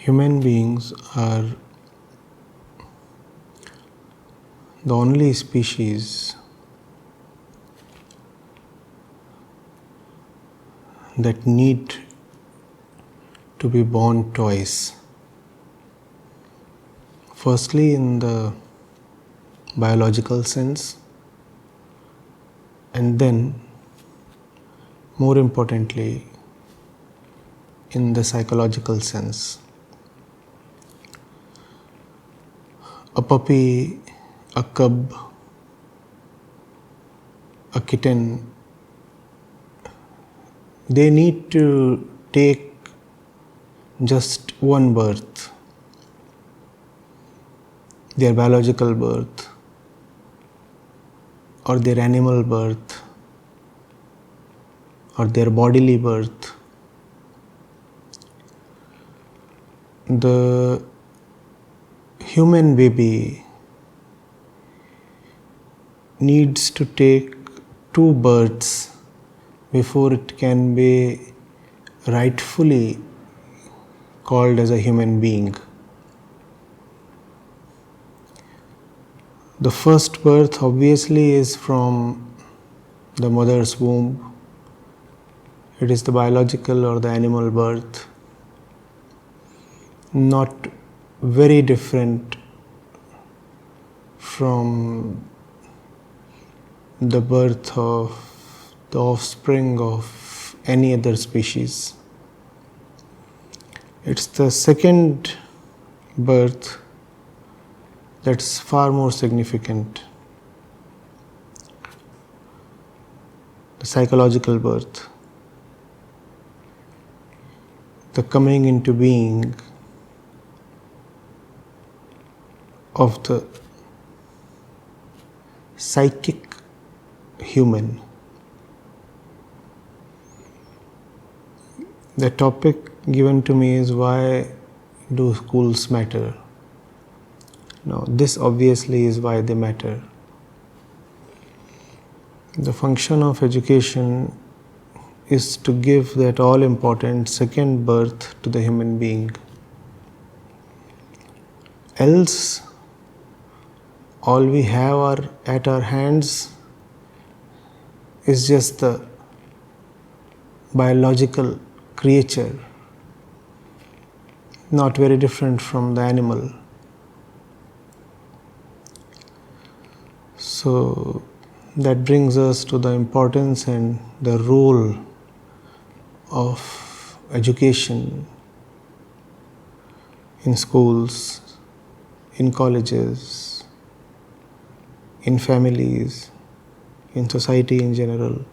human beings are the only species that need to be born twice. Firstly, in the biological sense, and then, more importantly, in the psychological sense. A puppy, a cub, a kitten, they need to take just one birth, their biological birth or their animal birth or their bodily birth. The human baby needs to take two births before it can be rightfully called as a human being. The first birth obviously is from the mother's womb. It is the biological or the animal birth. Not very different from the birth of the offspring of any other species. It's the second birth that's far more significant, the psychological birth, the coming into being of the psychic human. The topic given to me is, why do schools matter? Now, this obviously is why they matter. The function of education is to give that all-important second birth to the human being. Else, all we have at our hands is just the biological creature, not very different from the animal. So that brings us to the importance and the role of education in schools, in colleges, in families, in society in general.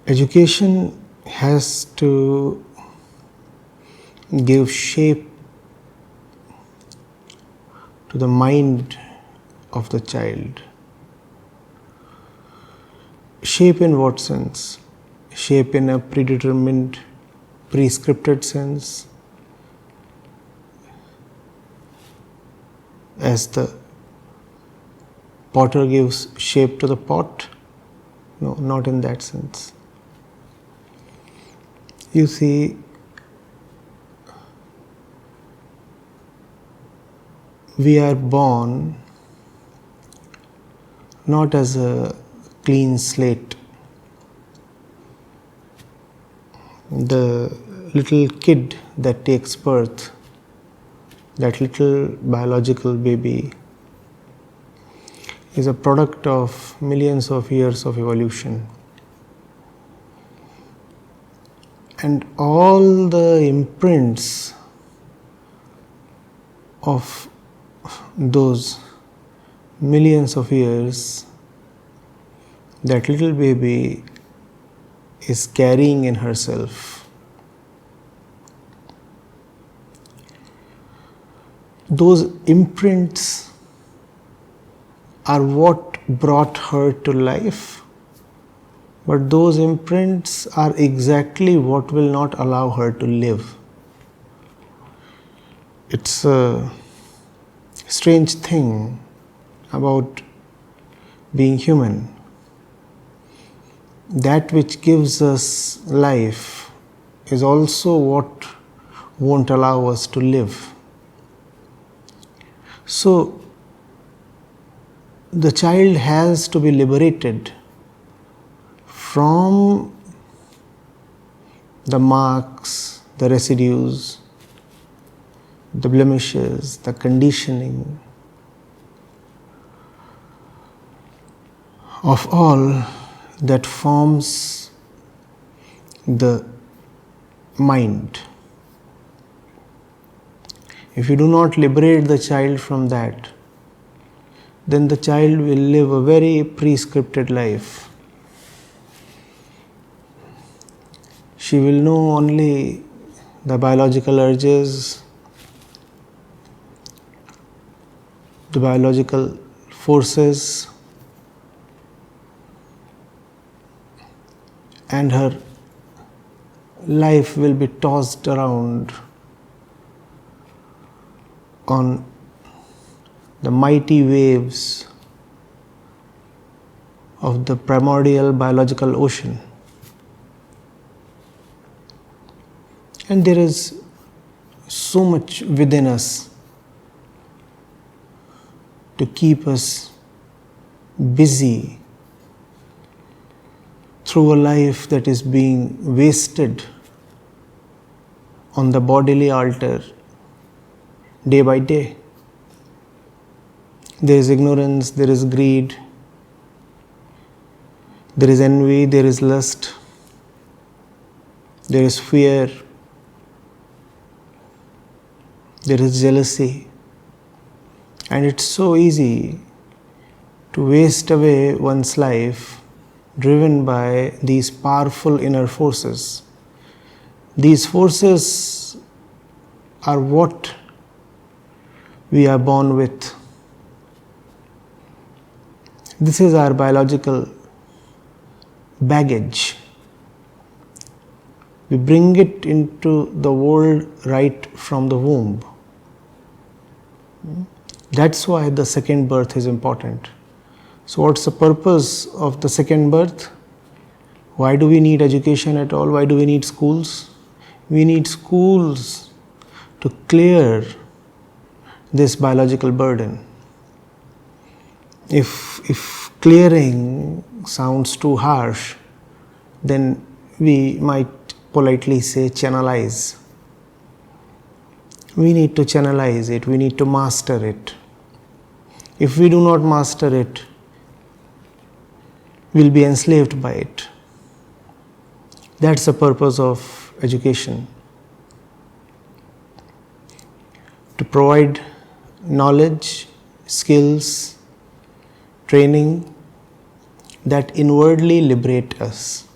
Education has to give shape to the mind of the child. Shape in what sense? Shape in a predetermined, prescripted sense, as the potter gives shape to the pot? No, not in that sense. You see, we are born not as a clean slate. The little kid that takes birth, that little biological baby, is a product of millions of years of evolution. And all the imprints of those millions of years that little baby is carrying in herself, those imprints are what brought her to life, but those imprints are exactly what will not allow her to live. It's a strange thing about being human. that which gives us life is also what won't allow us to live. So, the child has to be liberated from the marks, the residues, the blemishes, the conditioning of all that forms the mind. If you do not liberate the child from that, then the child will live a very prescripted life. She will know only the biological urges, the biological forces, and her life will be tossed around on the mighty waves of the primordial biological ocean. And there is so much within us to keep us busy through a life that is being wasted on the bodily altar day by day. There is ignorance, there is greed, there is envy, there is lust, there is fear, there is jealousy, and it's so easy to waste away one's life driven by these powerful inner forces. These forces are what we are born with. This is our biological baggage. We bring it into the world right from the womb. That's why the second birth is important. So what's the purpose of the second birth? Why do we need education at all? Why do we need schools? We need schools to clear this biological burden. If clearing sounds too harsh, then we might politely say channelize. We need to channelize it, we need to master it. If we do not master it, we'll be enslaved by it. That's the purpose of education. To provide knowledge, skills, training that inwardly liberate us.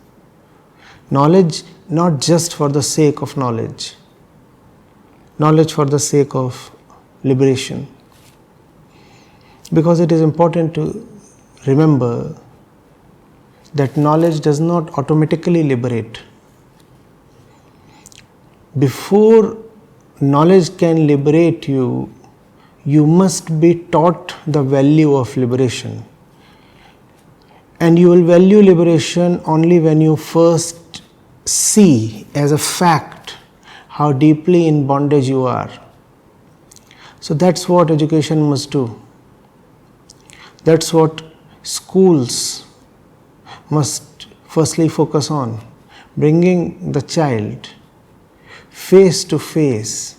Knowledge not just for the sake of knowledge, knowledge for the sake of liberation. Because it is important to remember that knowledge does not automatically liberate. Before knowledge can liberate you, you must be taught the value of liberation. And you will value liberation only when you first see as a fact how deeply in bondage you are. So that's what education must do. That's what schools must firstly focus on, bringing the child face to face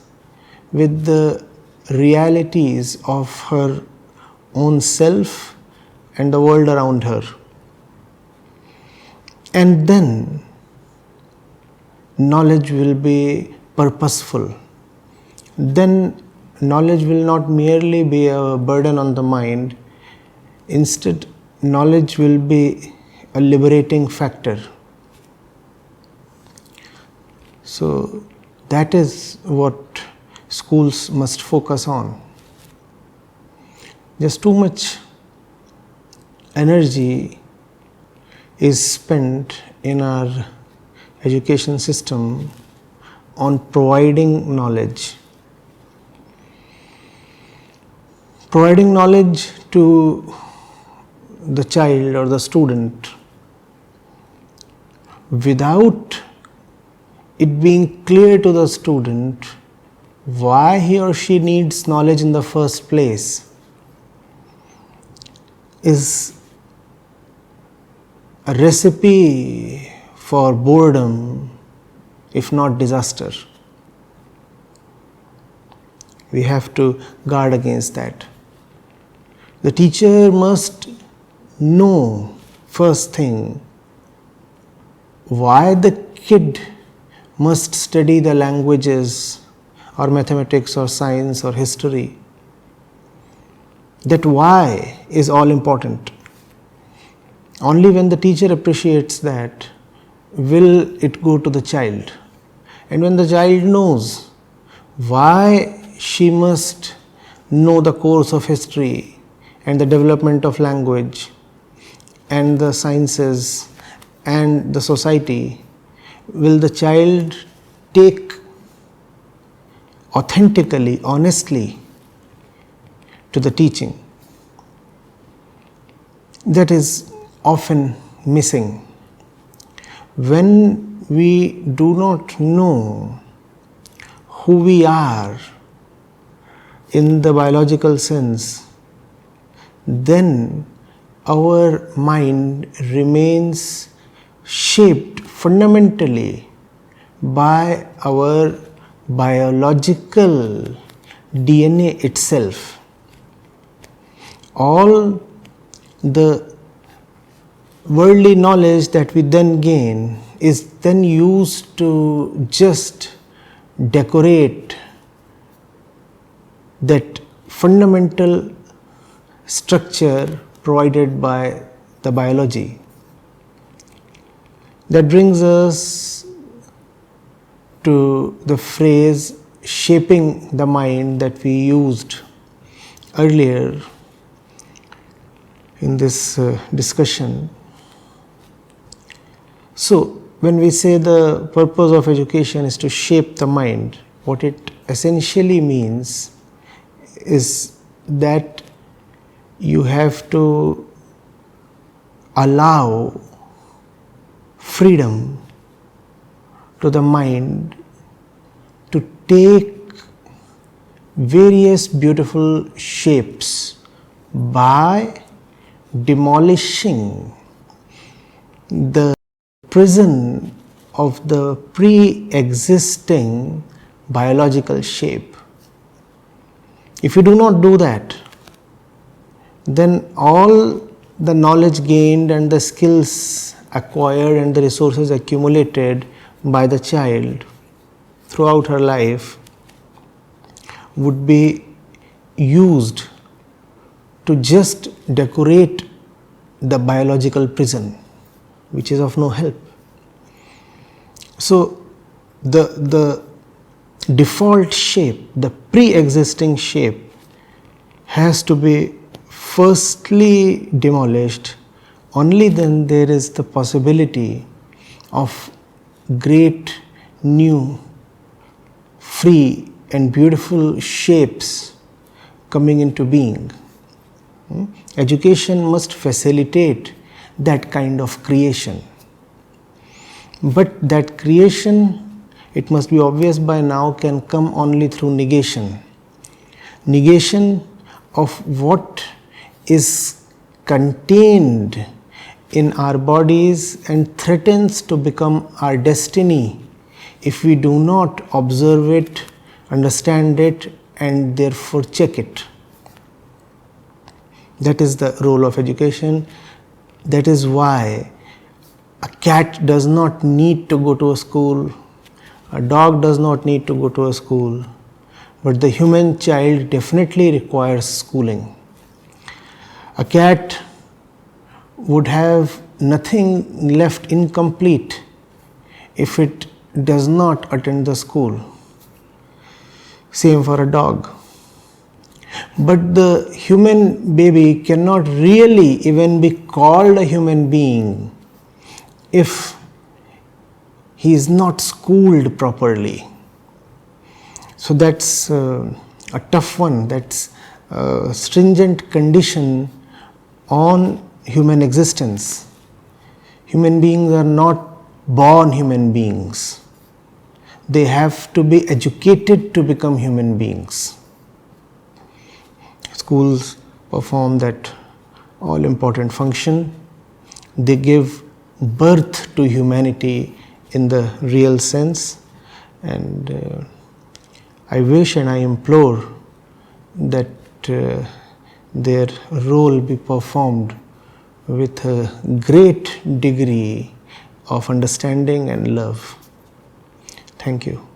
with the realities of her own self and the world around her. And then knowledge will be purposeful. Then knowledge will not merely be a burden on the mind. Instead, knowledge will be a liberating factor. So that is what schools must focus on. Just too much energy is spent in our education system on providing knowledge. Providing knowledge to the child or the student without it being clear to the student why he or she needs knowledge in the first place, is a recipe for boredom, if not disaster. We have to guard against that. The teacher must know, first thing, why the kid must study the languages or mathematics or science or history. That why is all important. Only when the teacher appreciates that will it go to the child. And when the child knows why she must know the course of history and the development of language and the sciences and the society, will the child take authentically, honestly to the teaching. That is often missing. When we do not know who we are in the biological sense, then our mind remains shaped fundamentally by our biological DNA itself. All the worldly knowledge that we then gain is then used to just decorate that fundamental structure provided by the biology. That brings us to the phrase shaping the mind that we used earlier in this discussion. So, when we say the purpose of education is to shape the mind, what it essentially means is that you have to allow freedom to the mind to take various beautiful shapes by demolishing the prison of the pre-existing biological shape. If you do not do that, then all the knowledge gained and the skills acquired and the resources accumulated by the child throughout her life would be used to just decorate the biological prison, which is of no help. So the default shape, the pre-existing shape, has to be firstly demolished. Only then there is the possibility of great new, free and beautiful shapes coming into being. Education must facilitate that kind of creation. But that creation, it must be obvious by now, can come only through negation. Negation of what is contained in our bodies and threatens to become our destiny if we do not observe it, understand it, and therefore check it. That is the role of education. That is why a cat does not need to go to a school, a dog does not need to go to a school, but the human child definitely requires schooling. A cat would have nothing left incomplete if it does not attend the school. Same for a dog. But the human baby cannot really even be called a human being if he is not schooled properly. So that's a tough one, that's a stringent condition on human existence. Human beings are not born human beings. They have to be educated to become human beings. Schools perform that all important function. They give birth to humanity in the real sense, and I wish and I implore that their role be performed with a great degree of understanding and love. Thank you.